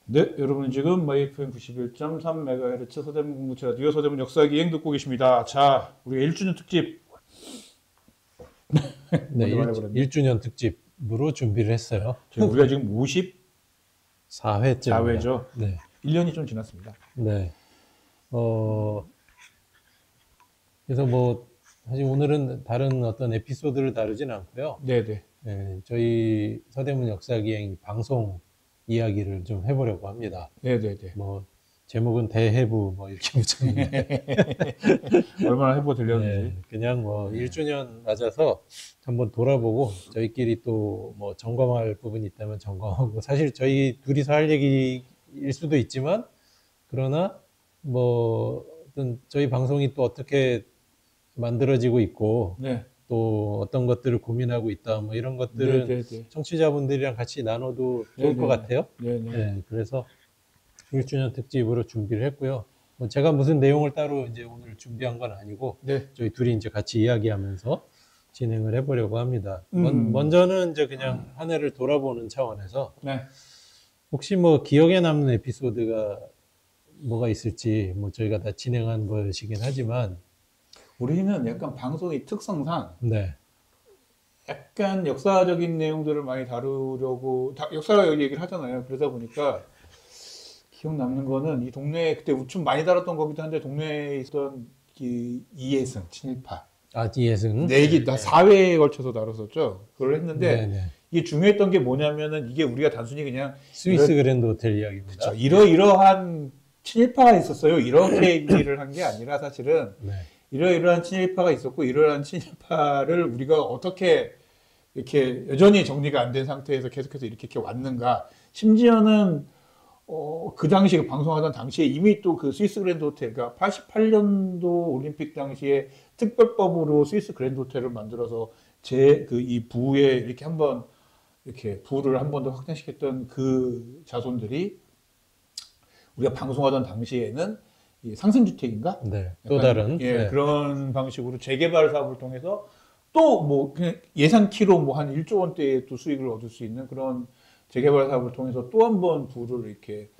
네, 여러분 지금 FM 91.3MHz 서대문 공동체 라디오 서대문 역사기행 듣고 계십니다. 자, 우리가 1주년 특집 네, 먼저 말해버렸네. 1주년 특집으로 준비를 했어요. 우리가 지금 54회째입니다. 54회죠. 네. 1년이 좀 지났습니다. 네. 그래서 뭐, 사실 오늘은 다른 어떤 에피소드를 다루진 않고요. 네네. 네, 저희 서대문 역사기행 방송 이야기를 좀 해보려고 합니다. 네네네. 뭐, 제목은 대해부 뭐 이렇게 붙였는데. 얼마나 해보고 들렸는지. 네, 그냥 뭐 1주년 맞아서 한번 돌아보고 저희끼리 또 뭐 점검할 부분이 있다면 점검하고, 사실 저희 둘이서 할 얘기일 수도 있지만, 그러나 뭐 어떤 저희 방송이 또 어떻게 만들어지고 있고 네. 또 어떤 것들을 고민하고 있다 뭐 이런 것들은 네네네. 청취자분들이랑 같이 나눠도 좋을 네네. 것 같아요. 네네. 네, 그래서 1주년 특집으로 준비를 했고요. 뭐 제가 무슨 내용을 따로 이제 오늘 준비한 건 아니고, 네. 저희 둘이 이제 같이 이야기하면서 진행을 해보려고 합니다. 음. 먼저는 이제 그냥 한 해를 돌아보는 차원에서 네. 혹시 뭐 기억에 남는 에피소드가 뭐가 있을지, 뭐 저희가 다 진행한 것이긴 하지만, 우리는 약간 방송의 특성상 네, 약간 역사적인 내용들을 많이 다루려고 역사 얘기를 하잖아요. 그러다 보니까 기억 남는 거는 이 동네에 그때 좀 많이 다뤘던 거기도 한데 동네에 있던 이예승 친일파 이해승. 네 4회에 걸쳐서 다뤘었죠. 그걸 했는데 네, 네. 이게 중요했던 게 뭐냐면은 이게 우리가 단순히 그냥 스위스 그랜드 호텔 이야기입니다. 이러이러한 친일파가 있었어요. 이렇게 얘기를 한 게 아니라 사실은 네. 이러이러한 친일파가 있었고 이러이러한 친일파를 우리가 어떻게 이렇게 여전히 정리가 안 된 상태에서 계속해서 이렇게 왔는가. 심지어는 그 당시 방송하던 당시에 이미 또 그 스위스 그랜드 호텔, 그러니까 88년도 올림픽 당시에 특별법으로 스위스 그랜드 호텔을 만들어서 이 부에 이렇게 한번 이렇게 부를 한 번 더 확장시켰던 그 자손들이 우리가 방송하던 당시에는 이 상생주택인가? 네. 또 다른 네. 그런 방식으로 재개발 사업을 통해서 또 뭐 예상키로 뭐 한 1조 원대의 또 수익을 얻을 수 있는 그런 재개발 사업을 통해서 또 한 번 부를 이렇게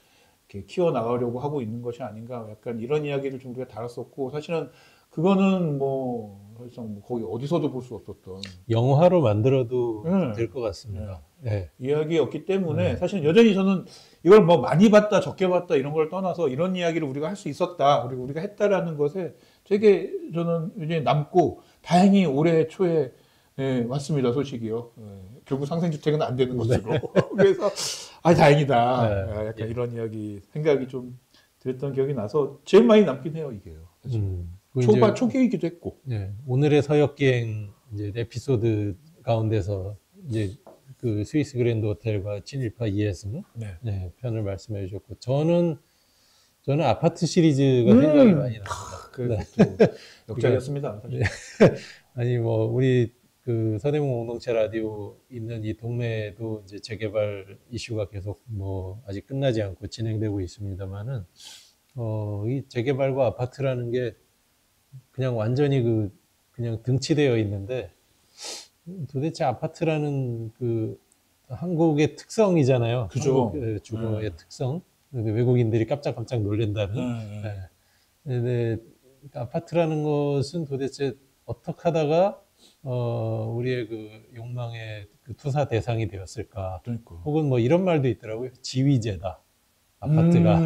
키워 나가려고 하고 있는 것이 아닌가, 약간 이런 이야기를 좀 우리가 다뤘었고, 사실은 그거는 뭐 사실상 뭐 거기 어디서도 볼 수 없었던 영화로 만들어도 될 것 같습니다. 네. 이야기였기 때문에 사실 여전히 저는 이걸 뭐 많이 봤다 적게 봤다 이런 걸 떠나서 이런 이야기를 우리가 할 수 있었다, 그리고 우리가 했다라는 것에 되게 저는 굉장히 남고, 다행히 올해 초에 왔습니다. 소식이요. 결국 상생주택은 안 되는 것으로. 그래서 다행이다. 약간 이런 이야기 생각이 좀 들었던 기억이 나서 제일 많이 남긴 해요, 이게요. 초기이기도 했고. 네, 오늘의 서역기행 이제 에피소드 가운데서 이제 그 스위스 그랜드 호텔과 친일파 이해승 편을 말씀해 주셨고, 저는 아파트 시리즈가 생각이 많이 납니다. 역작이었습니다. 네. 아니 뭐 우리 그 서대문 공동체 라디오 있는 이 동네에도 이제 재개발 이슈가 계속 뭐 아직 끝나지 않고 진행되고 있습니다만은, 이 재개발과 아파트라는 게 그냥 완전히 그냥 등치되어 있는데, 도대체 아파트라는 그 한국의 특성이잖아요. 그죠. 한국 주거의 특성. 외국인들이 깜짝깜짝 놀란다는. 근데 아파트라는 것은 도대체 어떻게 하다가 우리의 그 욕망의 그 투사 대상이 되었을까? 그러니까. 혹은 뭐 이런 말도 있더라고요. 지위제다. 아파트가.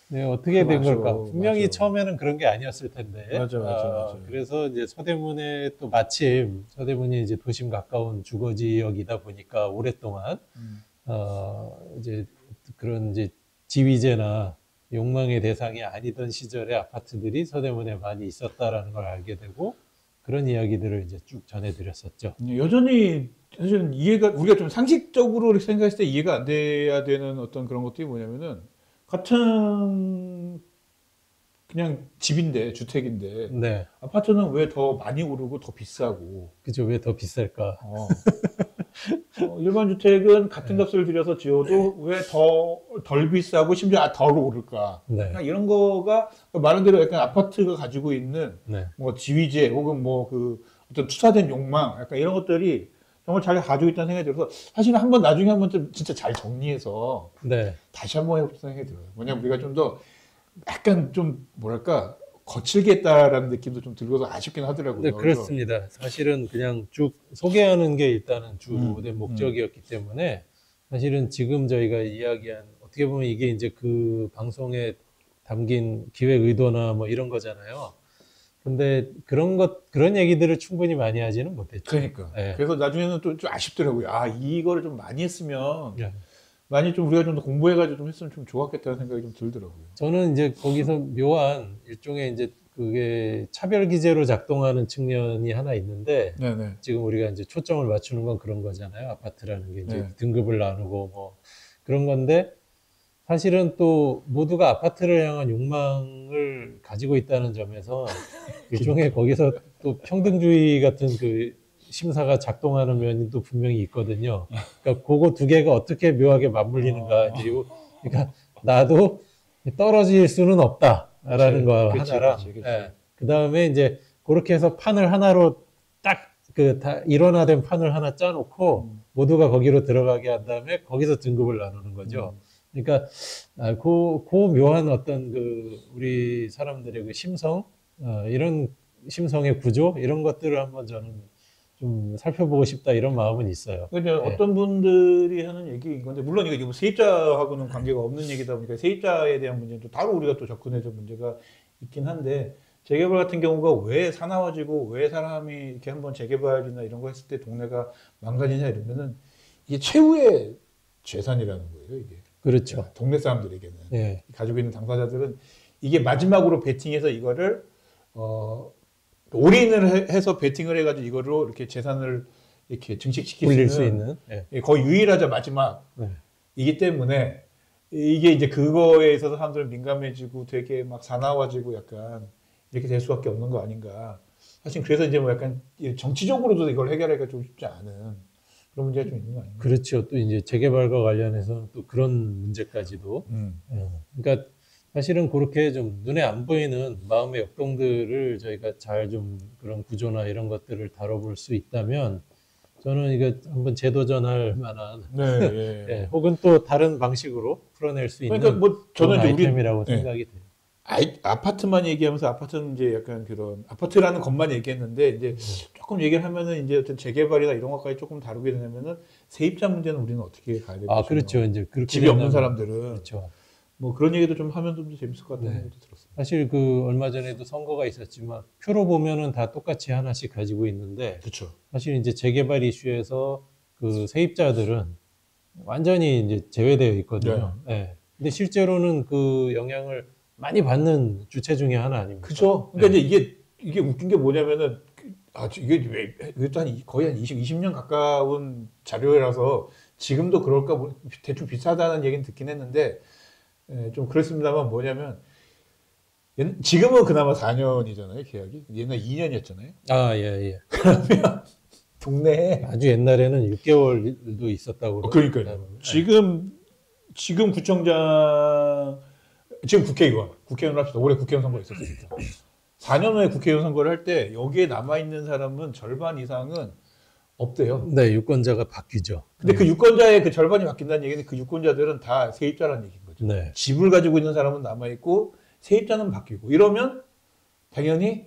네, 어떻게 된 걸까? 분명히 처음에는 그런 게 아니었을 텐데. 맞아. 그래서 이제 서대문에 또 마침 서대문이 이제 도심 가까운 주거 지역이다 보니까 오랫동안 이제 그런 이제 지위제나 욕망의 대상이 아니던 시절에 아파트들이 서대문에 많이 있었다라는 걸 알게 되고, 그런 이야기들을 이제 쭉 전해드렸었죠. 여전히 사실은 우리가 좀 상식적으로 생각했을 때 이해가 안 돼야 되는 어떤 그런 것들이 뭐냐면은, 같은 그냥 집인데, 주택인데, 네. 아파트는 왜 더 많이 오르고 더 비싸고. 그죠? 왜 더 비쌀까? 일반 주택은 같은 값을 들여서 지어도 왜 덜 비싸고 심지어 덜 오를까? 그냥 이런 거가 말한 대로 약간 아파트가 가지고 있는 뭐 지위제 혹은 뭐 어떤 투사된 욕망, 약간 이런 것들이 정말 잘 가지고 있다는 생각이 들어서 사실은 한번 나중에 한번 좀 진짜 잘 정리해서 네. 다시 한번 해보고 싶다는 생각이 들어요. 뭐냐면 우리가 좀 더 약간 좀 뭐랄까 거칠게 했다라는 느낌도 좀 들고서 아쉽긴 하더라고요. 네, 그래서 그렇습니다. 사실은 그냥 쭉 소개하는 게 일단은 주된 목적이었기 때문에 사실은 지금 저희가 이야기한 어떻게 보면 이게 이제 그 방송에 담긴 기획 의도나 뭐 이런 거잖아요. 근데 그런 얘기들을 충분히 많이 하지는 못했죠. 그러니까. 예. 그래서 나중에는 또 좀 아쉽더라고요. 아, 이거를 좀 많이 했으면, 예. 많이 좀 우리가 좀 더 공부해가지고 좀 했으면 좀 좋았겠다는 생각이 좀 들더라고요. 저는 이제 거기서 묘한 일종의 이제 그게 차별 기제로 작동하는 측면이 하나 있는데 네네. 지금 우리가 이제 초점을 맞추는 건 그런 거잖아요. 아파트라는 게 이제 네. 등급을 나누고 뭐 그런 건데 사실은 또 모두가 아파트를 향한 욕망을 가지고 있다는 점에서 일종의 거기서 또 평등주의 같은 그 심사가 작동하는 면이 또 분명히 있거든요. 그러니까 그거 두 개가 어떻게 묘하게 맞물리는가. 이제 그러니까 나도 떨어질 수는 없다라는 거 그치, 하나랑, 그치. 예. 그 다음에 이제 그렇게 해서 판을 하나로 딱 그 다 일원화된 판을 하나 짜놓고 모두가 거기로 들어가게 한 다음에 거기서 등급을 나누는 거죠. 그러니까 그 묘한 어떤 그 우리 사람들의 그 심성, 이런 심성의 구조 이런 것들을 한번 저는 좀 살펴보고 싶다 이런 마음은 있어요. 그러니까 네. 어떤 분들이 하는 얘기인 건데, 물론 이거 세입자하고는 관계가 없는 얘기다 보니까 세입자에 대한 문제는 또 따로 우리가 또 접근해서 문제가 있긴 한데, 재개발 같은 경우가 왜 사나워지고 왜 사람이 이렇게 한번 재개발이나 이런 거 했을 때 동네가 망가지냐 이러면은 이게 최후의 재산이라는 거예요, 이게. 그렇죠. 동네 사람들에게는. 예. 가지고 있는 당사자들은 이게 마지막으로 베팅해서 이거를, 올인을 해서 베팅을 해가지고 이거로 이렇게 재산을 이렇게 증식시킬 굴릴 수 수 있는 있는. 거의 유일하자 마지막 네. 이기 때문에 이게 이제 그거에 있어서 사람들은 민감해지고 되게 막 사나워지고 약간 이렇게 될 수밖에 없는 거 아닌가. 사실 그래서 이제 뭐 약간 정치적으로도 이걸 해결하기가 좀 쉽지 않은 그런 문제가 좀 있는 거 아닌가. 그렇죠. 또 이제 재개발과 관련해서는 또 그런 문제까지도. 그러니까 사실은 그렇게 좀 눈에 안 보이는 마음의 역동들을 저희가 잘 좀 그런 구조나 이런 것들을 다뤄볼 수 있다면 저는 이거 한번 재도전할 만한 네, 예. 예, 혹은 또 다른 방식으로 풀어낼 수 있는 그러니까 뭐 저는 그런 이제 우리 아이템이라고 예. 생각이 돼요. 아파트만 얘기하면서 아파트는 이제 약간 그런 아파트라는 것만 얘기했는데 이제 조금 얘기를 하면은 이제 어떤 재개발이나 이런 것까지 조금 다루게 되면은 세입자 문제는 우리는 어떻게 가야 될까? 그렇죠. 이제 그렇게 집이 없는 된다면, 사람들은 그렇죠. 뭐 그런 얘기도 좀 하면 좀 재밌을 것 같다는 네. 생각도 들었어요. 사실 그 얼마 전에도 선거가 있었지만 표로 보면은 다 똑같이 하나씩 가지고 있는데 그렇죠. 사실 이제 재개발 이슈에서 그 세입자들은 완전히 이제 제외되어 있거든요. 예. 근데 실제로는 그 영향을 많이 받는 주체 중에 하나 아닙니까? 그죠. 그러니까 이제 이게 웃긴 게 뭐냐면은 이게 왜 이것도 거의 한 20년 가까운 자료라서 지금도 그럴까 대충 비슷하다는 얘기는 듣긴 했는데 좀 그렇습니다만 뭐냐면 지금은 그나마 4년이잖아요 계약이 옛날 2년이었잖아요. 예, 예. 그러면 동네에 아주 옛날에는 6개월도 있었다고 그러니까요. 그러더라고요. 지금 구청장 지금 국회의원 합시다. 올해 국회의원 선거 있었으니까 4년 후에 국회의원 선거를 할 때 여기에 남아 있는 사람은 절반 이상은 없대요. 네, 유권자가 바뀌죠. 근데 그 유권자의 그 절반이 바뀐다는 얘기는 그 유권자들은 다 세입자라는 얘기인 거죠. 네. 집을 가지고 있는 사람은 남아 있고 세입자는 바뀌고 이러면 당연히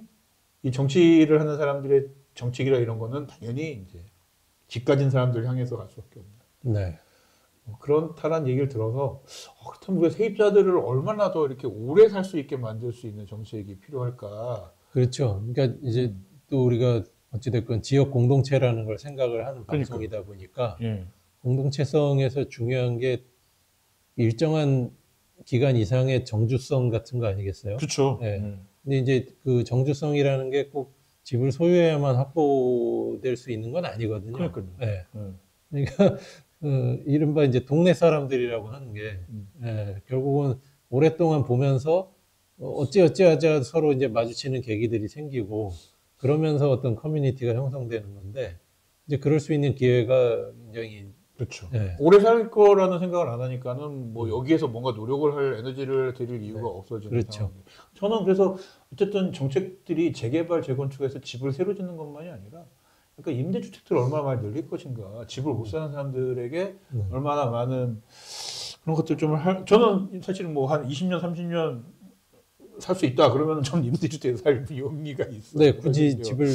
이 정치를 하는 사람들의 정책이라 이런 거는 당연히 이제 집 가진 사람들 향해서 갈 수밖에 없는. 네. 그렇다는 얘기를 들어서 그렇다면 우리가 세입자들을 얼마나 더 이렇게 오래 살 수 있게 만들 수 있는 정책이 필요할까? 그렇죠. 그러니까 이제 또 우리가 어찌됐건 지역 공동체라는 걸 생각을 하는 방송이다 보니까 예. 공동체성에서 중요한 게 일정한 기간 이상의 정주성 같은 거 아니겠어요? 그렇죠. 네. 근데 이제 그 정주성이라는 게 꼭 집을 소유해야만 확보될 수 있는 건 아니거든요. 그러니까요. 네. 그러니까 이른바 이제 동네 사람들이라고 하는 게 결국은 오랫동안 보면서 어찌어찌하자 서로 이제 마주치는 계기들이 생기고 그러면서 어떤 커뮤니티가 형성되는 건데 이제 그럴 수 있는 기회가 굉장히 그렇죠. 네. 오래 살 거라는 생각을 안 하니까는 뭐 여기에서 뭔가 노력을 할 에너지를 들일 이유가 없어지는 그렇죠. 상황이에요. 저는 그래서 어쨌든 정책들이 재개발, 재건축에서 집을 새로 짓는 것만이 아니라 그러니까 임대주택들을 얼마나 많이 늘릴 것인가, 집을 못 사는 사람들에게 얼마나 많은 그런 것들 좀 저는 사실은 뭐 한 20년, 30년 살 수 있다 그러면 저는 임대주택에 살 용의가 있어요. 네, 굳이 집을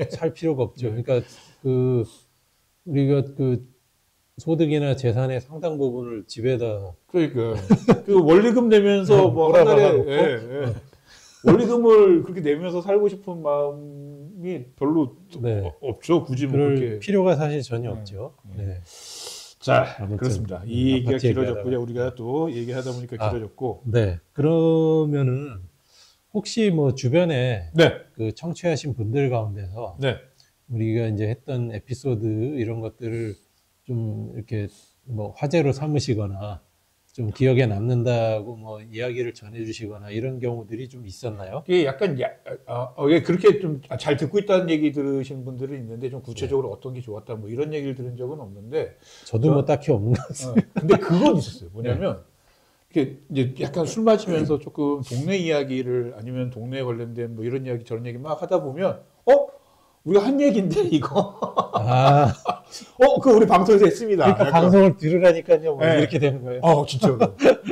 살 필요가 없죠. 그러니까 그 우리가 그 소득이나 재산의 상당 부분을 집에다 그러니까 그 원리금 내면서 뭐 한 달에 몰아박아놓고. 원리금을 그렇게 내면서 살고 싶은 마음이 별로 네. 없죠. 굳이 뭐 그럴 그렇게. 필요가 사실 전혀 없죠. 네. 자, 아무튼, 그렇습니다. 이 얘기가 아파트 길어졌고요. 얘기하다가. 우리가 또 얘기하다 보니까 길어졌고. 네. 그러면은 혹시 뭐 주변에 네, 그 청취하신 분들 가운데서 네. 우리가 이제 했던 에피소드 이런 것들을 좀 이렇게 뭐 화제로 삼으시거나 좀 기억에 남는다고 뭐 이야기를 전해주시거나 이런 경우들이 좀 있었나요? 이게 약간 예, 그렇게 좀 잘 듣고 있다는 얘기 들으신 분들은 있는데 좀 구체적으로 어떤 게 좋았다 뭐 이런 얘기를 들은 적은 없는데. 저도 뭐 딱히 없는 것 같습니다. 근데 그건 있었어요. 뭐냐면 이게 이제 약간 술 마시면서 조금 동네 이야기를 아니면 동네에 관련된 뭐 이런 이야기 저런 얘기 막 하다 보면 우리가 한 얘기인데 이거 아, 그거 우리 방송에서 했습니다. 그러니까 약간. 방송을 들으라니까요. 뭐 네. 이렇게 되는 거예요. 진짜로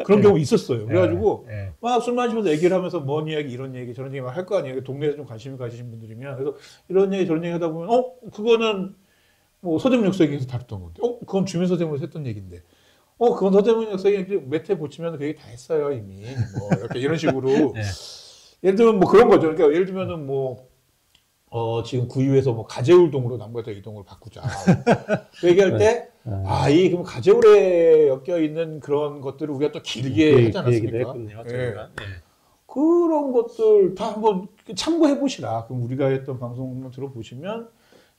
그런 경우 있었어요. 그래가지고 네. 막 술 마시면서 얘기를 하면서 뭔 이야기 이런 얘기 저런 얘기 막 할 거 아니에요. 동네에서 좀 관심이 가지신 분들이면 그래서 이런 얘기 저런 얘기 하다 보면 그거는 뭐 서대문 역사에서 다뤘던 건데 그건 주민 서대문에서 했던 얘기인데 그건 서대문 역사에 몇 회 보시면 그 얘기 다 했어요 이미 뭐 이렇게 이런 식으로. 네. 예를 들면 뭐 그런 거죠. 그러니까 예를 들면은 뭐 지금 구의회에서 뭐 가재울동으로 남부에서 이동을 바꾸자. 그 얘기할 때, 그럼 가재울에 엮여 있는 그런 것들을 우리가 또 길게 하지 않았습니까? 했군요. 저희가. 네. 그런 것들 다 한번 참고해 보시라. 그럼 우리가 했던 방송 한번 들어보시면,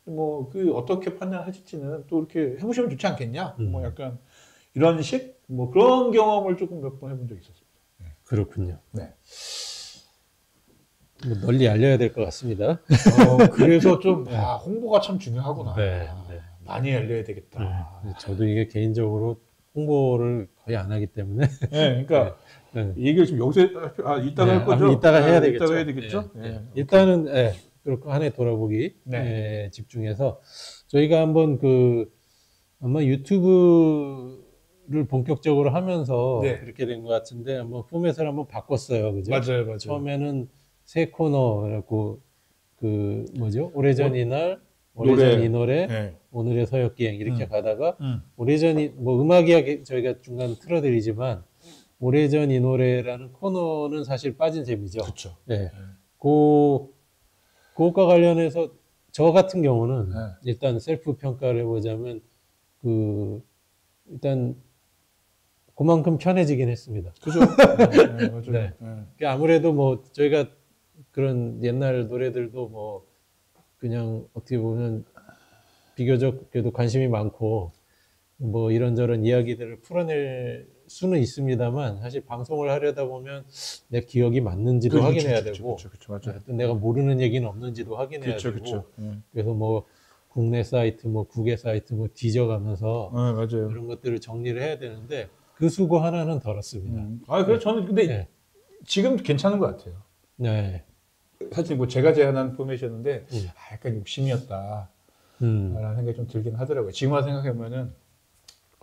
뭐, 어떻게 판단하실지는 또 이렇게 해보시면 좋지 않겠냐? 뭐 약간 이런 뭐 그런 경험을 조금 몇 번 해본 적이 있었습니다. 그렇군요. 네. 뭐 널리 알려야 될 것 같습니다. 그래서 좀, 홍보가 참 중요하구나. 네, 네. 많이 알려야 되겠다. 저도 이게 개인적으로 홍보를 거의 안 하기 때문에. 네, 그러니까, 네. 이 얘기를 지금 여기서, 이따가 할 거죠? 이따가 해야 되겠죠. 이따가 해야 되겠죠? 네. 네. 일단은, 그렇고 한 해 돌아보기 집중해서 저희가 한번 아마 유튜브를 본격적으로 하면서 그렇게 된 것 같은데 한번 포맷을 한번 바꿨어요. 그죠? 맞아요. 처음에는 세 코너 그래갖고 뭐죠? 오래전 이날, 오래전 이 노래, 오늘의 서역기행 이렇게 가다가 오래전 뭐 음악 이야기 저희가 중간 틀어드리지만 오래전 이 노래라는 코너는 사실 빠진 셈이죠. 그렇죠. 네. 그것과 관련해서 저 같은 경우는 일단 셀프 평가를 해보자면 일단 그만큼 편해지긴 했습니다. 그죠? 맞아요. 네. 그러니까 아무래도 뭐 저희가 그런 옛날 노래들도 뭐 그냥 어떻게 보면 비교적 그래도 관심이 많고 뭐 이런저런 이야기들을 풀어낼 수는 있습니다만 사실 방송을 하려다 보면 내 기억이 맞는지도 확인해야 되고 맞아요. 또 내가 모르는 얘기는 없는지도 확인해야 되고 그래서 뭐 국내 사이트 뭐 국외 사이트 뭐 뒤져가면서 맞아요. 그런 것들을 정리를 해야 되는데 그 수고 하나는 덜었습니다. 그래서 저는 근데 지금 괜찮은 것 같아요. 네. 사실 뭐 제가 제안한 포맷이었는데 약간 욕심이었다 라는 생각이 좀 들긴 하더라고요. 지금 와서 생각해보면은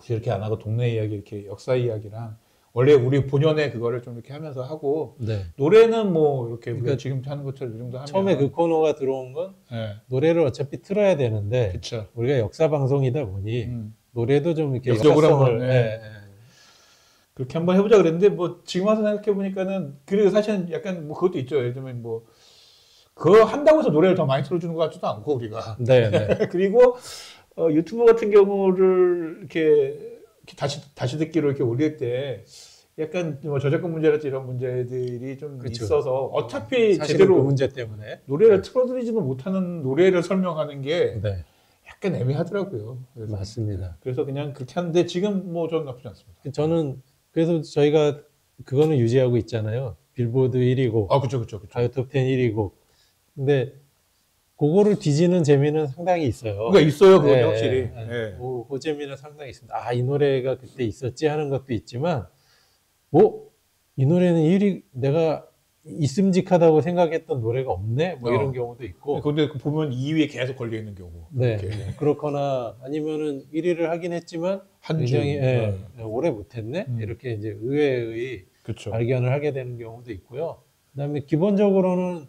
이렇게 안 하고 동네 이야기 이렇게 역사 이야기랑 원래 우리 본연의 그거를 좀 이렇게 하면서 하고 노래는 뭐 이렇게 우리가 지금 하는 것처럼 이 정도 하면 처음에 그 코너가 들어온 건 노래를 어차피 틀어야 되는데 그쵸. 우리가 역사 방송이다 보니 노래도 좀 이렇게 역사적으로 역사성을 그렇게 한번 해보자 그랬는데 뭐 지금 와서 생각해 보니까는 그리고 사실은 약간 뭐 그것도 있죠. 예를 들면 뭐 그거 한다고 해서 노래를 더 많이 틀어주는 것 같지도 않고 우리가 그리고 유튜브 같은 경우를 이렇게 다시 듣기로 이렇게 올릴 때 약간 뭐 저작권 문제랄지 이런 문제들이 좀 있어서 어차피 제대로 그 문제 때문에 노래를 틀어드리지도 못하는 노래를 설명하는 게 약간 애매하더라고요. 그래서, 맞습니다. 그래서 그냥 그렇게 하는데 지금 뭐 저는 나쁘지 않습니다. 저는 그래서 저희가 그거는 유지하고 있잖아요. 빌보드 1위고, 그쵸. 가요톱 10 1위고. 근데 그거를 뒤지는 재미는 상당히 있어요. 그러니까 있어요, 그건 확실히. 그 재미는 상당히 있습니다. 이 노래가 그때 있었지 하는 것도 있지만, 이 노래는 1위, 내가 있음직하다고 생각했던 노래가 없네 뭐 이런 어. 경우도 있고 근데 그 보면 2위에 계속 걸려 있는 경우. 네, 이렇게. 네. 그렇거나 아니면은 1위를 하긴 했지만 한 굉장히 주. 예, 오래 못했네 이렇게 이제 의외의 그렇죠. 발견을 하게 되는 경우도 있고요. 그다음에 기본적으로는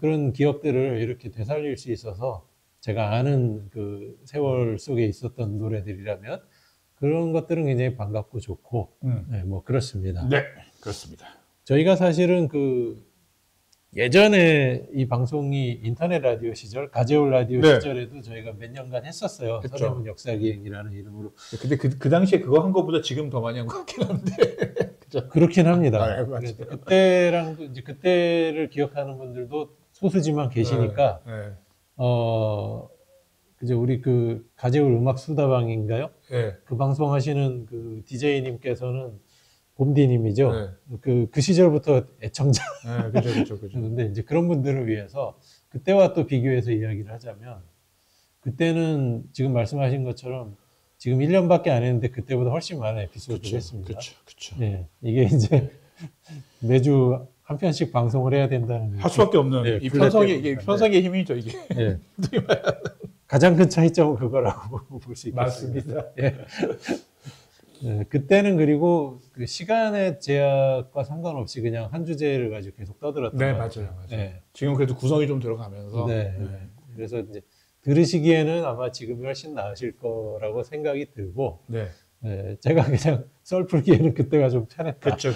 그런 기억들을 이렇게 되살릴 수 있어서 제가 아는 그 세월 속에 있었던 노래들이라면 그런 것들은 굉장히 반갑고 좋고 네, 뭐 그렇습니다. 네, 그렇습니다. 저희가 사실은 그 예전에 이 방송이 인터넷 라디오 시절, 가재울 라디오 네. 시절에도 저희가 몇 년간 했었어요. 했죠. 서대문 역사기행이라는 이름으로. 근데 그 당시에 그거 한 거보다 지금 더 많이 한 것 같긴 한데. 그죠? 그렇긴 합니다. 아, 네, 맞아요. 그래서 그때랑 이제 그때를 기억하는 분들도 소수지만 계시니까 네. 그죠 우리 그 가재울 음악 수다방인가요? 네. 그 방송 하시는 그 DJ님께서는 봄디님이죠. 네. 그 시절부터 애청자. 네, 그죠. 근데 이제 그런 분들을 위해서 그때와 또 비교해서 이야기를 하자면 그때는 지금 말씀하신 것처럼 지금 1년밖에 안 했는데 그때보다 훨씬 많은 에피소드를 했습니다. 그렇죠. 예, 이게 이제 매주 한 편씩 방송을 해야 된다는 할 수밖에 없는 네, 이 플랫폼 편성의 이게 편성의 힘이죠 이게. 예. 가장 큰 차이점은 그거라고 볼 수 있겠습니다. 맞습니다. 예. 예, 그때는 그리고 그 시간의 제약과 상관없이 그냥 한 주제를 가지고 계속 떠들었던 네, 것 맞아요. 같아요. 예. 지금 그래도 구성이 좀 들어가면서. 네. 그래서 이제 들으시기에는 아마 지금이 훨씬 나으실 거라고 생각이 들고, 네. 예, 제가 그냥 썰 풀기에는 그때가 좀 편했다. 그렇죠.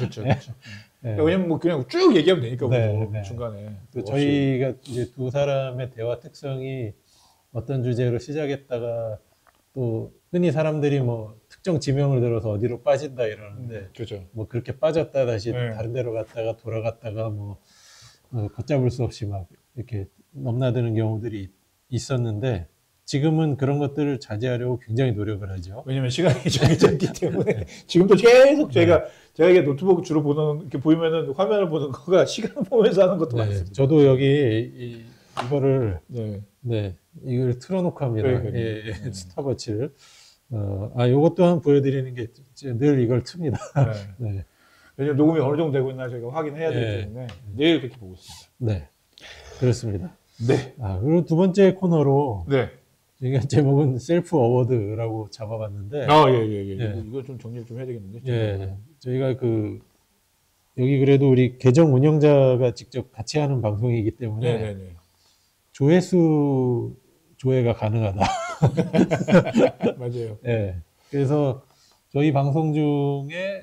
예. 왜냐면 뭐 그냥 쭉 얘기하면 되니까 네, 우리도 네. 중간에. 또 없이. 저희가 이제 두 사람의 대화 특성이 어떤 주제로 시작했다가 또 흔히 사람들이 뭐 특정 지명을 들어서 어디로 빠진다 이러는데 그죠. 뭐 그렇게 빠졌다 다시 네. 다른 데로 갔다가 돌아갔다가 뭐 걷잡을 수 없이 막 이렇게 넘나드는 경우들이 있었는데 지금은 그런 것들을 자제하려고 굉장히 노력을 하죠. 왜냐면 시간이 정해졌기 때문에 지금도 계속 제가 이게 노트북 주로 보는 이렇게 보이면은 화면을 보는 거가 시간 보면서 하는 것도 네, 많습니다. 저도 여기 이거를 네. 이걸 틀어놓고 합니다. 그러니까요. 예, 스탑워치를. 요것 또한 보여드리는 게 늘 이걸 틉니다. 네. 네. 왜냐면 녹음이 어느 정도 되고 있나 저희가 확인해야 되기 네. 때문에 내일 그렇게 보고 있습니다. 네. 그렇습니다. 네. 그리고 두 번째 코너로 네. 저희가 제목은 셀프 어워드라고 잡아봤는데, 예. 이거 좀 정리를 좀 해야 되겠는데. 예, 저희가 여기 그래도 우리 계정 운영자가 직접 같이 하는 방송이기 때문에 네네네. 조회수 조회가 가능하다. 맞아요. 예. 그래서 저희 방송 중에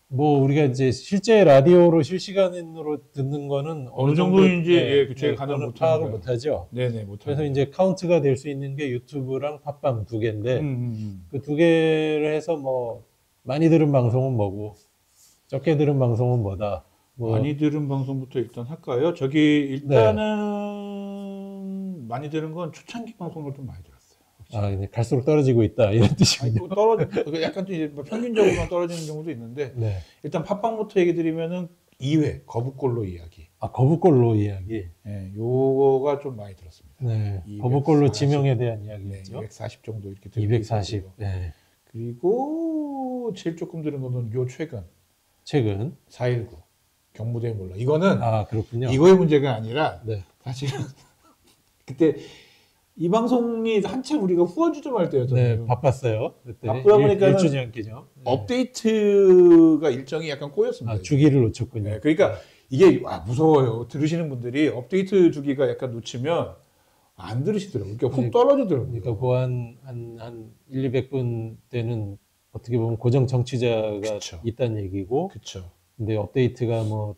뭐 우리가 이제 실제 라디오로 실시간으로 듣는 거는 어느 정도인지 저희가 가능 파악을 못하죠. 네네, 못하죠. 그래서 이제 카운트가 될 수 있는 게 유튜브랑 팟빵 두 개인데 음. 그 두 개를 해서 뭐 많이 들은 방송은 뭐고 적게 들은 방송은 뭐다. 뭐 많이 들은 방송부터 일단 할까요? 저기 일단은 많이 들은 건 초창기 방송을 좀 많이 들었어요. 이제 갈수록 떨어지고 있다 이런 아니, 뜻이군요. 또 약간 좀 이제 뭐 평균적으로만 떨어지는 경우도 있는데 네. 일단 팟빵부터 얘기 드리면은 2회 거북골로 이야기. 거북골로 이야기. 네, 요거가 좀 많이 들었습니다. 네. 240. 거북골로 지명에 대한 네, 이야기였죠. 240 정도 이렇게 240. 있었고요. 네. 그리고 제일 조금 들은 거는 요 최근 최근 4.19 경무대에 몰라. 이거는 그렇군요. 이거의 문제가 아니라 네. 사실은 그때 이 방송이 한참 우리가 후원주 좀 할 때였잖아요. 네, 바빴어요. 그때 바쁘다 보니까는 1주년 기념. 네. 업데이트가 일정이 약간 꼬였습니다. 주기를 놓쳤군요. 네, 그러니까 이게 무서워요. 들으시는 분들이 업데이트 주기가 약간 놓치면 안 들으시더라고요. 그러니까 훅 떨어지더라고요. 그러니까 한 1, 200분 때는 어떻게 보면 고정 청취자가 그쵸. 있다는 얘기고 그렇죠. 근데 업데이트가 뭐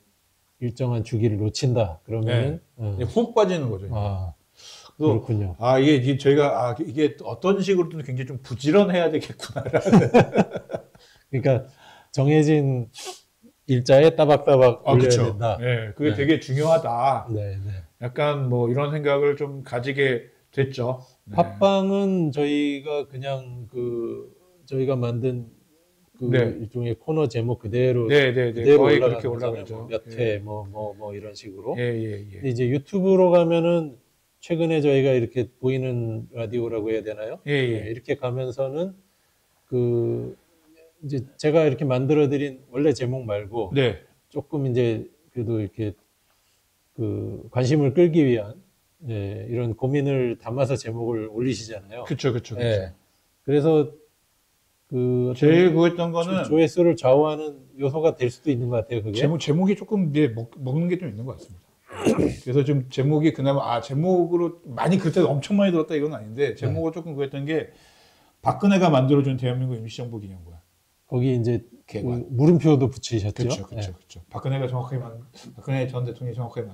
일정한 주기를 놓친다. 그러면은 훅 빠지는 거죠. 그래서 그렇군요. 이게 저희가 이게 어떤 식으로든 굉장히 좀 부지런해야 되겠구나라는. 그러니까 정해진 일자에 따박따박 올려야 그쵸. 된다. 네, 그게 네. 되게 중요하다. 네. 약간 뭐 이런 생각을 좀 가지게 됐죠. 네. 팟빵은 저희가 그냥 저희가 만든 일종의 코너 제목 그대로 거의 그렇게 올라가는 올라가죠. 몇 회 뭐 이런 식으로. 예. 근데 이제 유튜브로 가면은 최근에 저희가 이렇게 보이는 라디오라고 해야 되나요? 예. 네, 이렇게 가면서는 이제 제가 이렇게 만들어드린 원래 제목 말고 네. 조금 이제 그래도 이렇게 그 관심을 끌기 위한 예, 이런 고민을 담아서 제목을 올리시잖아요. 그쵸, 그쵸, 그쵸. 예. 그래서 그 어떤 제일 그랬던 거는 조회수를 좌우하는 요소가 될 수도 있는 것 같아요. 그게. 제목이 조금 이제 먹는 게 좀 있는 것 같습니다. 그래서 좀 제목이 그나마 제목으로 많이 그때 엄청 많이 들었다 이건 아닌데 제목을 조금 그랬던 게 박근혜가 만들어준 대한민국 임시정부 기념관. 거기 이제 개관. 그 물음표도 붙이셨죠. 그렇죠, 예. 그렇죠. 박근혜 전 대통령이 정확하게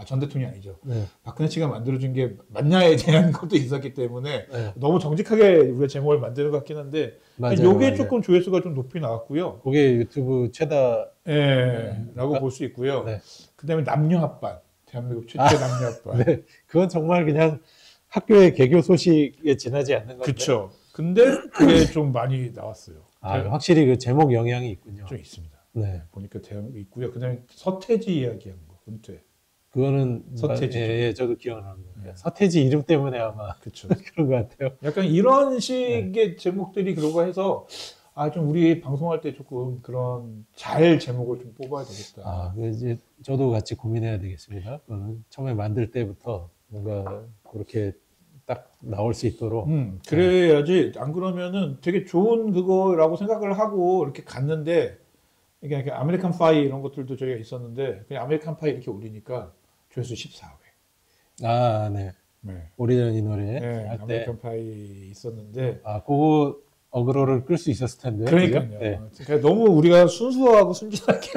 전 대통령이 아니죠. 네. 박근혜 씨가 만들어준 게 맞냐에 대한 것도 있었기 때문에 네. 너무 정직하게 우리가 제목을 만드는 것 같긴 한데, 맞아요, 요게 맞아요. 조금 조회수가 좀 높이 나왔고요. 그게 유튜브 최다. 라고 볼 수 있고요. 네. 그다음에 남녀 합반, 대한민국 최초의 남녀 합반. 네. 그건 정말 그냥 학교의 개교 소식에 지나지 않는 건데. 그렇죠. 근데 그게 좀 많이 나왔어요. 확실히 그 제목 영향이 있군요. 좀 있습니다. 네. 보니까 대한민국 있고요. 그다음에 서태지 이야기한 거, 은퇴. 그거는 서태지. 예, 저도 기억납니다. 서태지 이름 때문에 아마 그렇죠. 그런 것 같아요. 약간 이런 식의 제목들이 그러고 해서 좀 우리 방송할 때 조금 그런 잘 제목을 좀 뽑아야 되겠다. 이제 저도 같이 고민해야 되겠습니다. 그거는 처음에 만들 때부터 뭔가 그렇게 딱 나올 수 있도록. 그래야지. 안 그러면은 되게 좋은 그거라고 생각을 하고 이렇게 갔는데, 이게 아메리칸 파이 이런 것들도 저희가 있었는데 그냥 아메리칸 파이 이렇게 올리니까 조회수 14회. 네. 네. 오리지널 이 노래 네, 할 때. 아메리칸 파이 있었는데. 그거 어그로를 끌 수 있었을 텐데. 그러니까요. 네. 그러니까 너무 우리가 순수하고 순진하게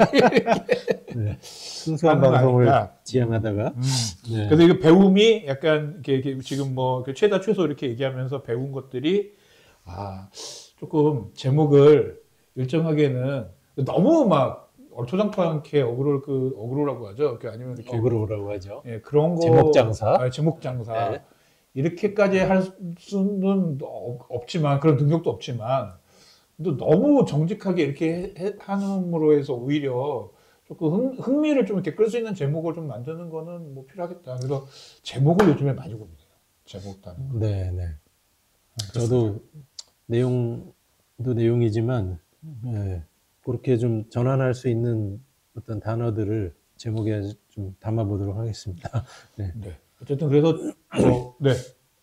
네. 순수한 방송을 아니까. 지향하다가. 네. 그래서 이거 배움이 약간 이렇게 지금 뭐 최다 최소 이렇게 얘기하면서 배운 것들이 조금 제목을 일정하게는 너무 막 얼토당토않게 어그로라고 하죠. 아니면 이렇게 어그로라고 하죠. 예, 그런 거 제목 장사. 제목 장사. 네. 이렇게까지 할 수는 없지만, 그런 능력도 없지만, 또 너무 정직하게 이렇게 함으로 해서 오히려 조금 흥미를 좀 이렇게 끌 수 있는 제목을 좀 만드는 거는 뭐 필요하겠다. 그래서 제목을 요즘에 많이 고민해요. 제목 따는 거. 네. 저도 내용도 내용이지만, 그렇게 좀 전환할 수 있는 어떤 단어들을 제목에 좀 담아보도록 하겠습니다. 네. 네. 어쨌든 그래서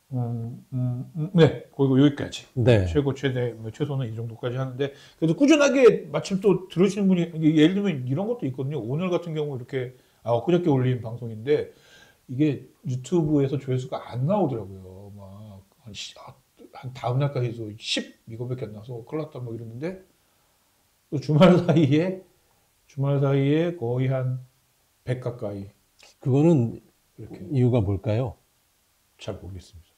그리고 여기까지. 네. 최고 최대 최소는 이 정도까지 하는데, 그래도 꾸준하게 마침 또 들으시는 분이, 예를 들면 이런 것도 있거든요. 오늘 같은 경우 이렇게 엊그저께 올린 방송인데 이게 유튜브에서 조회수가 안 나오더라고요. 막 한 다음 날까지도 10 이거밖에 안 나서 큰일 났다 뭐 이랬는데, 또 주말 사이에 거의 한 100 가까이. 그거는 이렇게. 이유가 뭘까요? 잘 모르겠습니다.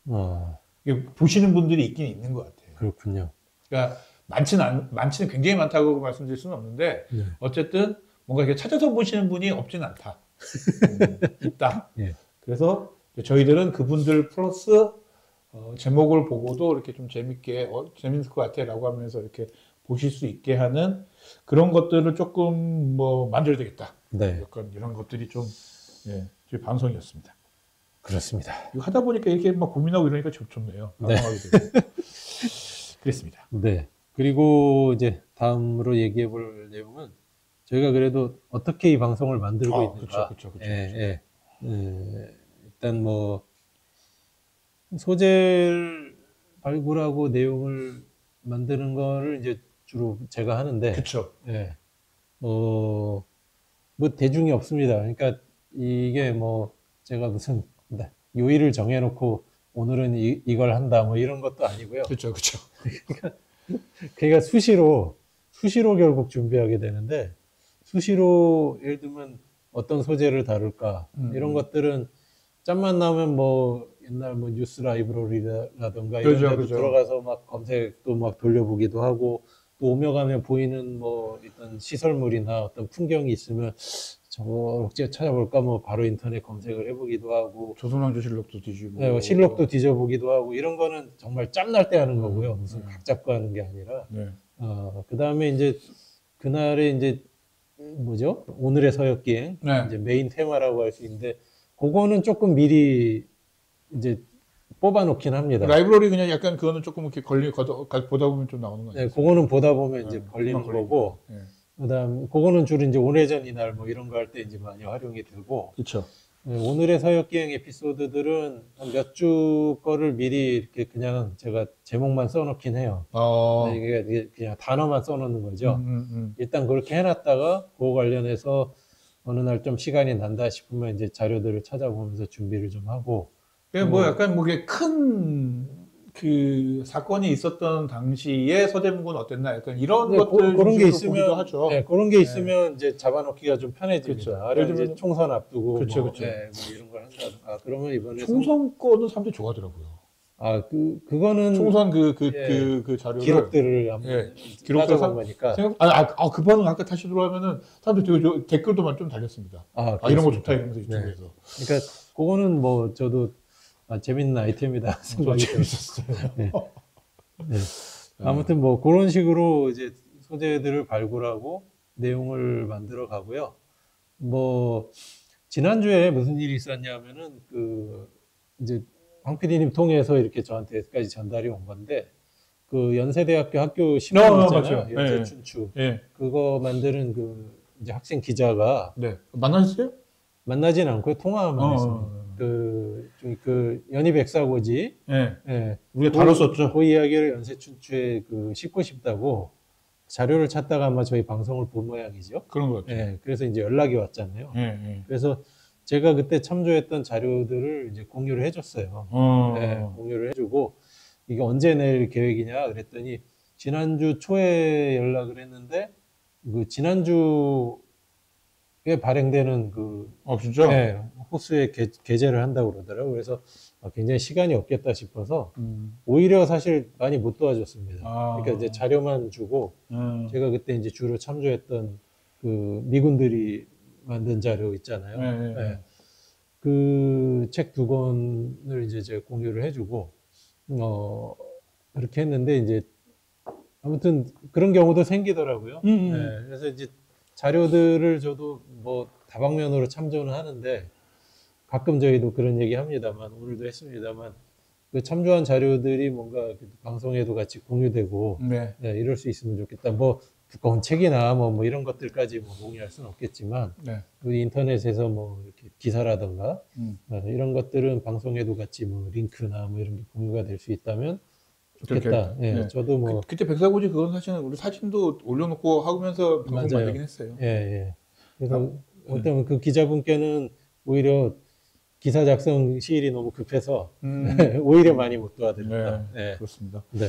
이게 보시는 분들이 있긴 있는 것 같아요. 그렇군요. 그러니까 많지는 굉장히 많다고 말씀드릴 수는 없는데, 네. 어쨌든 뭔가 이렇게 찾아서 보시는 분이 없진 않다. 있다. 네. 그래서 저희들은 그분들 플러스 제목을 보고도 이렇게 좀 재밌을 것 같아라고 하면서 이렇게 보실 수 있게 하는 그런 것들을 조금 뭐 만들어야 되겠다. 네. 약간 이런 것들이 좀 저희 방송이었습니다. 그렇습니다. 이거 하다 보니까 이렇게 막 고민하고 이러니까 좋네요. 네. 그랬습니다. 네. 그리고 이제 다음으로 얘기해 볼 내용은 저희가 그래도 어떻게 이 방송을 만들고 있는가. 그렇죠. 일단 뭐 소재를 발굴하고 내용을 만드는 거를 이제 주로 제가 하는데. 그렇죠. 뭐 대중이 없습니다. 그러니까 이게 뭐 제가 무슨 요일을 정해놓고 오늘은 이걸 한다 뭐 이런 것도 아니고요. 그렇죠. 그러니까 수시로 결국 준비하게 되는데, 수시로 예를 들면 어떤 소재를 다룰까 이런 것들은 짬만 나면 뭐 옛날 뭐 뉴스 라이브러리라든가 이런 데도 들어가서 막 검색도 막 돌려보기도 하고, 또 오며 가며 보이는 뭐 어떤 시설물이나 어떤 풍경이 있으면 저거 어째 찾아볼까 뭐 바로 인터넷 검색을 해보기도 하고, 조선왕조실록도 뒤지고, 실록도 뒤져보기도 하고, 이런 거는 정말 짬날 때 하는 거고요. 무슨 각 잡고 하는 게 아니라. 그 다음에 이제 그날에 이제 뭐죠? 오늘의 서역기행 이제 메인 테마라고 할 수 있는데, 그거는 조금 미리 이제 뽑아놓긴 합니다. 라이브러리 그냥 약간 그거는 조금 이렇게 보다 보면 좀 나오는 거죠. 그거는 보다 보면 이제 걸리는 거고. 그다음 그거는 주로 이제 오래전 이날 뭐 이런 거 할 때 이제 많이 활용이 되고 그렇죠. 오늘의 서역기행 에피소드들은 몇 주 거를 미리 이렇게 그냥 제가 제목만 써놓긴 해요. 이게 그냥 단어만 써놓는 거죠. 일단 그렇게 해놨다가 그거 관련해서 어느 날 좀 시간이 난다 싶으면 이제 자료들을 찾아보면서 준비를 좀 하고. 뭐 약간 뭐 이게 큰 그 사건이 있었던 당시에 서대문구는 어땠나 약간 이런 것들 그런 게 중심으로 있으면 보기도 하죠. 네, 그런 게 있으면 이제 잡아놓기가 좀 편해집니다. 그렇죠. 아래 예를 이제 들면- 총선 앞두고 그렇죠, 뭐, 그렇죠. 네, 뭐 이런 걸 한다. 그러면 이번에 총선 거는 사람들이 좋아하더라고요. 그거는 총선 그 예, 자료를 기록들을 한번 예, 기록들 따져본 거니까. 그 반응 아까 다시 들어가면은 사람들이 되게 댓글도 좀 달렸습니다. 이런 거 좋다 이러면서 유튜브에서. 네. 그러니까 그거는 뭐 저도 재밌는 아이템이다 생각이 들었어요. 재밌었어요. 네. 네. 아무튼 뭐 그런 식으로 이제 소재들을 발굴하고 내용을 만들어 가고요. 뭐 지난주에 무슨 일이 있었냐면은 이제 황 PD님 통해서 이렇게 저한테까지 전달이 온 건데 그 연세대학교 학교 신문 있잖아요. 맞아요. 연세춘추. 예. 그거 만드는 이제 학생 기자가 네. 만나셨어요? 만나진 않고 통화만 했습니다. 연희백사고지. 예. 예. 우리가 다뤘었죠. 그 이야기를 연세춘추에 싣고 싶다고 자료를 찾다가 아마 저희 방송을 본 모양이죠. 그런 것 같아요. 예. 그래서 이제 연락이 왔잖아요. 예. 그래서 제가 그때 참조했던 자료들을 이제 공유를 해줬어요. 예, 공유를 해주고 이게 언제 낼 계획이냐 그랬더니 지난주 초에 연락을 했는데 지난주에 발행되는 진짜? 네, 호수에 게재를 한다고 그러더라고요. 그래서 굉장히 시간이 없겠다 싶어서 오히려 사실 많이 못 도와줬습니다. 그러니까 이제 자료만 주고 제가 그때 이제 주로 참조했던 미군들이 만든 자료 있잖아요. 네. 그 책 2권을 이제 제가 공유를 해주고 그렇게 했는데 이제 아무튼 그런 경우도 생기더라고요. 네, 그래서 이제 자료들을 저도 뭐 다방면으로 참조는 하는데 가끔 저희도 그런 얘기 합니다만 오늘도 했습니다만 그 참조한 자료들이 뭔가 방송에도 같이 공유되고 네. 네, 이럴 수 있으면 좋겠다. 뭐 두꺼운 책이나 뭐 이런 것들까지 뭐 공유할 수는 없겠지만 네. 우리 인터넷에서 뭐 이렇게 기사라든가 이런 것들은 방송에도 같이 뭐 링크나 뭐 이런 게 공유가 될 수 있다면 좋겠다. 예, 네. 저도 뭐 그때 백사고지 그건 사실은 우리 사진도 올려놓고 하면서 방송 맞아요. 만들긴 했어요. 예. 그래서 어떤 그 기자분께는 오히려 기사 작성 시일이 너무 급해서 오히려 많이 못 도와드렸다. 네, 그렇습니다. 네.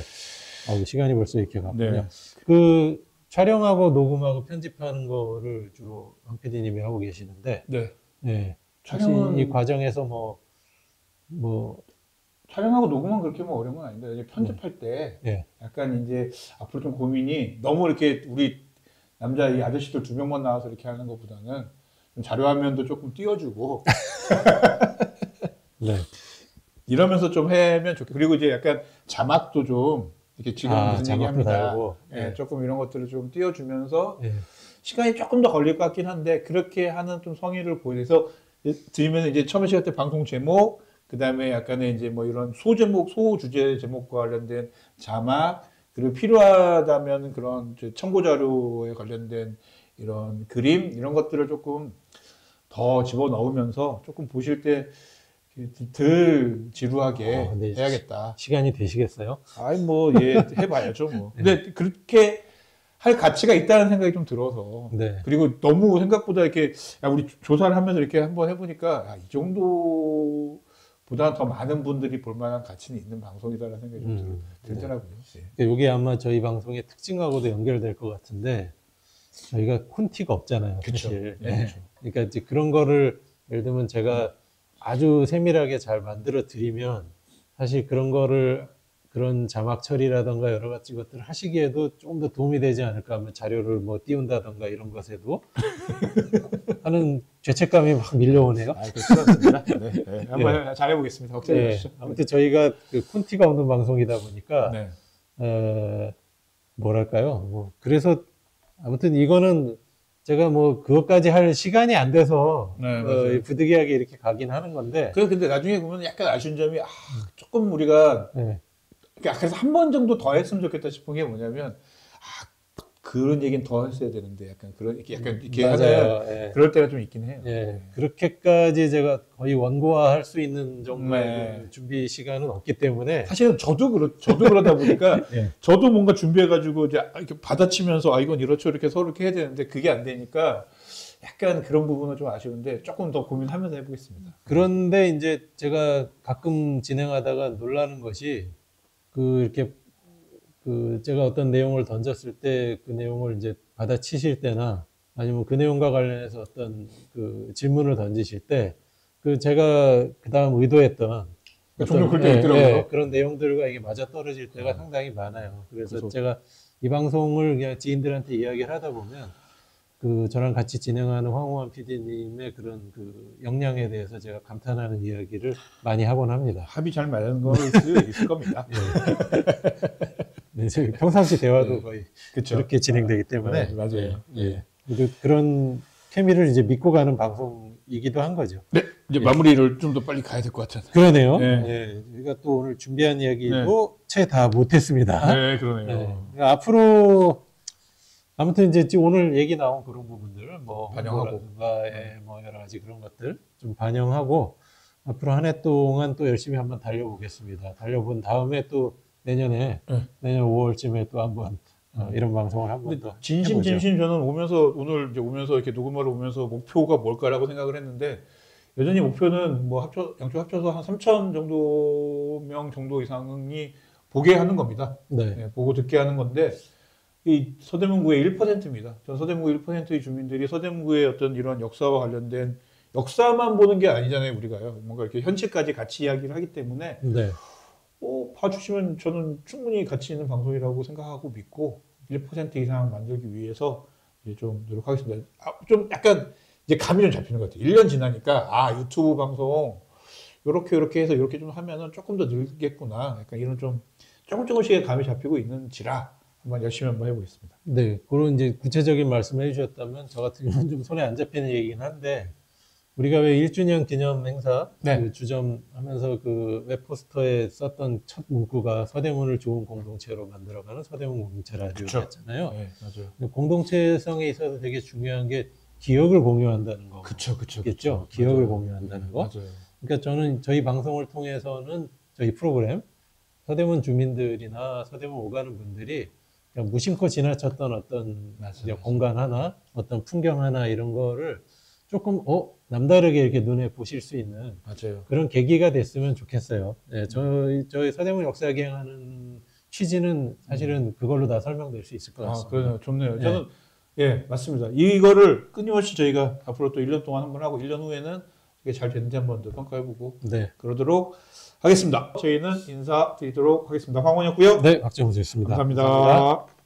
시간이 벌써 이렇게 갔군요. 네. 촬영하고 녹음하고 편집하는 거를 주로 황 PD님이 하고 계시는데, 네. 네. 촬영은 이 과정에서 촬영하고 녹음은 그렇게 뭐 어려운 건 아닌데 이제 편집할 때 약간 이제 앞으로 좀 고민이 너무 이렇게 우리 남자 이 아저씨들 2명만 나와서 이렇게 하는 것보다는 좀 자료 화면도 조금 띄워주고 네. 이러면서 좀 하면 좋겠고 그리고 이제 약간 자막도 좀 이렇게 지금 무슨 얘기합니다. 조금 이런 것들을 좀 띄워주면서 시간이 조금 더 걸릴 것 같긴 한데 그렇게 하는 좀 성의를 보여서 들으면 이제 처음에 시작 때 방송 제목 그 다음에 약간의 이제 뭐 이런 소주제 제목과 관련된 자막, 그리고 필요하다면 그런 첨부 자료에 관련된 이런 그림, 이런 것들을 조금 더 집어 넣으면서 조금 보실 때 덜 지루하게 네. 해야겠다. 시간이 되시겠어요? 해봐야죠, 뭐. 근데 그렇게 할 가치가 있다는 생각이 좀 들어서. 네. 그리고 너무 생각보다 이렇게, 우리 조사를 하면서 이렇게 한번 해보니까, 이 정도, 보다 더 많은 분들이 볼 만한 가치는 있는 방송이다라는 생각이 좀 들더라고요. 네. 이게 아마 저희 방송의 특징하고도 연결될 것 같은데 저희가 콘티가 없잖아요. 사실. 네. 그렇죠. 그러니까 이제 그런 거를 예를 들면 제가 아주 세밀하게 잘 만들어 드리면 사실 그런 자막 처리라든가 여러 가지 것들을 하시기에도 조금 더 도움이 되지 않을까 하면 자료를 뭐 띄운다든가 이런 것에도 하는 죄책감이 막 밀려오네요. 그렇습니다. 네. 한번 잘해보겠습니다. 걱정해 주시죠. 아무튼 저희가 콘티가 없는 방송이다 보니까 뭐랄까요. 그래서 아무튼 이거는 제가 그것까지 할 시간이 안 돼서 부득이하게 이렇게 가긴 하는 건데. 근데 나중에 보면 약간 아쉬운 점이 조금 우리가 그래서 한 번 정도 더 했으면 좋겠다 싶은 게 뭐냐면 그런 얘기는 더 했어야 되는데 약간 그런 약간 이렇게 맞아요. 하는 예. 그럴 때가 좀 있긴 해요. 예, 그렇게까지 제가 거의 원고화할 수 있는 정도의 네. 그 준비 시간은 없기 때문에 사실은 저도 그러다 보니까 예. 저도 뭔가 준비해가지고 이제 이렇게 받아치면서 이건 이렇죠 이렇게 서로 이렇게 해야 되는데 그게 안 되니까 약간 그런 부분은 좀 아쉬운데 조금 더 고민하면서 해보겠습니다. 그런데 이제 제가 가끔 진행하다가 놀라는 것이 그 이렇게 그 제가 어떤 내용을 던졌을 때 그 내용을 이제 받아치실 때나 아니면 그 내용과 관련해서 어떤 그 질문을 던지실 때 그 제가 그다음 의도했던 종종 그럴 어떤 때가 있더라고요. 그런 내용들과 이게 맞아 떨어질 때가 상당히 많아요. 그래서 그래서- 제가 이 방송을 그냥 지인들한테 이야기를 하다 보면 그 저랑 같이 진행하는 황호환 PD님의 그런 그 역량에 대해서 제가 감탄하는 이야기를 많이 하곤 합니다. 합이 잘 맞는 거 있을 겁니다. 네, 저희 평상시 대화도 네. 거의 그렇죠. 그렇게 진행되기 때문에 네, 맞아요. 예. 그래도 그런 케미를 이제 믿고 가는 방송이기도 한 거죠. 네, 이제 마무리를 좀 더 빨리 가야 될 것 같아요. 그러네요. 네. 예, 우리가 또 오늘 준비한 이야기도 채 다 못했습니다. 네, 그러네요. 네. 그러니까 앞으로 아무튼 이제 지금 오늘 얘기 나온 그런 부분들을 뭐 반영하고. 홍보라든가 뭐 여러 가지 그런 것들 좀 반영하고 앞으로 한 해 동안 또 열심히 한번 달려보겠습니다. 달려본 다음에 또 내년 5월쯤에 또 한번 이런 방송을 한번 근데 더 진심 해보죠. 저는 오늘 이제 오면서 이렇게 녹음하러 오면서 목표가 뭘까라고 생각을 했는데 여전히 목표는 뭐 양쪽 합쳐서 한 3천 정도 명 정도 이상이 보게 하는 겁니다. 네. 네, 보고 듣게 하는 건데 이 서대문구의 1%입니다. 전 서대문구 1%의 주민들이 서대문구의 어떤 이런 역사와 관련된 역사만 보는 게 아니잖아요, 우리가요. 뭔가 이렇게 현실까지 같이 이야기를 하기 때문에 네. 봐주시면 저는 충분히 가치 있는 방송이라고 생각하고 믿고 1% 이상 만들기 위해서 이제 좀 노력하겠습니다. 좀 약간 이제 감이 좀 잡히는 것 같아요. 1년 지나니까 유튜브 방송 요렇게 해서 이렇게 좀 하면은 조금 더 늘겠구나. 약간 이런 좀 조금씩의 감이 잡히고 있는지라 한번 열심히 한번 해보겠습니다. 네, 그런 이제 구체적인 말씀을 해주셨다면 저 같은 경우는 좀 손에 안 잡히는 얘기긴 한데 우리가 왜 1주년 기념 행사 네. 그 주점하면서 그 웹포스터에 썼던 첫 문구가 서대문을 좋은 공동체로 만들어가는 서대문 공동체 라디오였잖아요. 네, 맞아요. 근데 공동체성에 있어서 되게 중요한 게 기억을 공유한다는 거. 그쵸. 겠죠? 기억을 공유한다는 거. 맞아요. 그러니까 저는 저희 방송을 통해서는 저희 프로그램 서대문 주민들이나 서대문 오가는 분들이 그냥 무심코 지나쳤던 어떤 이제 공간 하나, 어떤 풍경 하나 이런 거를 조금 남다르게 이렇게 눈에 보실 수 있는 맞아요. 그런 계기가 됐으면 좋겠어요. 네, 저희 서대문 역사기행하는 취지는 사실은 그걸로 다 설명될 수 있을 것 같습니다. 그러네요. 좋네요. 네. 저는 맞습니다. 이거를 끊임없이 저희가 앞으로 또 1년 동안 한번 하고 1년 후에는 이게 잘 됐는지 한번 더 평가해보고 네. 그러도록 하겠습니다. 저희는 인사드리도록 하겠습니다. 황원이었고요. 네, 박정수였습니다. 감사합니다.